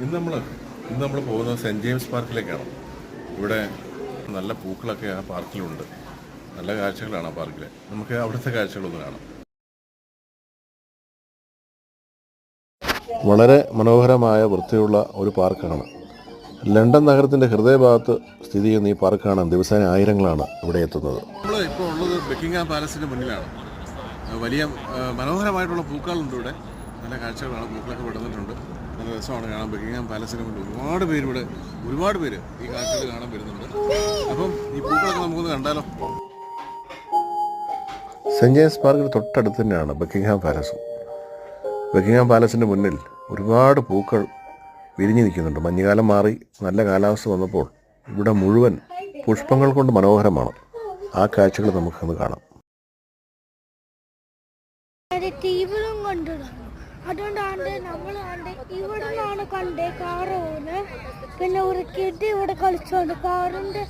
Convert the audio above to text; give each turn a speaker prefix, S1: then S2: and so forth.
S1: ഇന്ന് നമ്മൾ പോകുന്നത് സെൻറ്റ് ജെയിംസ് പാർക്കിലേക്കാണ്. ഇവിടെ നല്ല പൂക്കളൊക്കെ ആ പാർക്കിലുണ്ട്. നല്ല കാഴ്ചകളാണ് ആ പാർക്കിൽ. നമുക്ക് അവിടുത്തെ കാഴ്ചകളൊന്ന് കാണാം. വളരെ മനോഹരമായ വൃത്തിയുള്ള ഒരു പാർക്കാണ്. ലണ്ടൻ നഗരത്തിൻ്റെ ഹൃദയഭാഗത്ത് സ്ഥിതി ചെയ്യുന്ന ഈ പാർക്ക് കാണാൻ ദിവസേന ആയിരങ്ങളാണ് ഇവിടെ എത്തുന്നത്. നമ്മൾ ഇപ്പോൾ ഉള്ളത് ബക്കിംഗ്ഹാം പാലസിൻ്റെ മുന്നിലാണ്. വലിയ മനോഹരമായിട്ടുള്ള പൂക്കളുണ്ട് ഇവിടെ. നല്ല കാഴ്ചകളാണ്. പൂക്കളൊക്കെ വിടുന്നിട്ടുണ്ട്. നല്ല രസമാണ് കാണാൻ. ബക്കിംഗ്ഹാം പാലസിന് മുന്നിൽ ഒരുപാട് പേര് ഈ കാഴ്ചകൾ കാണാൻ വരുന്നുണ്ട്. അപ്പം ഈ പൂക്കളൊക്കെ നമുക്കൊന്ന് കണ്ടാലോ. സെൻറ്റ് ജെയിംസ് പാർക്കിന് തൊട്ടടുത്ത് തന്നെയാണ് ബക്കിംഗ്ഹാം പാലസും. ബക്കിംഗ്ഹാം പാലസിൻ്റെ മുന്നിൽ ഒരുപാട് പൂക്കൾ വിരിഞ്ഞു നിൽക്കുന്നുണ്ട്. മഞ്ഞുകാലം മാറി നല്ല കാലാവസ്ഥ വന്നപ്പോൾ ഇവിടെ മുഴുവൻ പുഷ്പങ്ങൾ കൊണ്ട് മനോഹരമാണ്. ആ കാഴ്ചകൾ നമുക്കൊന്ന് കാണാം.
S2: അതുകൊണ്ടാണ്ട് നമ്മൾ ഇവിടെ നിന്നാണ് കണ്ടേ കാറ് പോകുന്നത്. പിന്നെ ഒരു കിഡ് ഇവിടെ കളിച്ചോണ്ട് കാറിന്റെ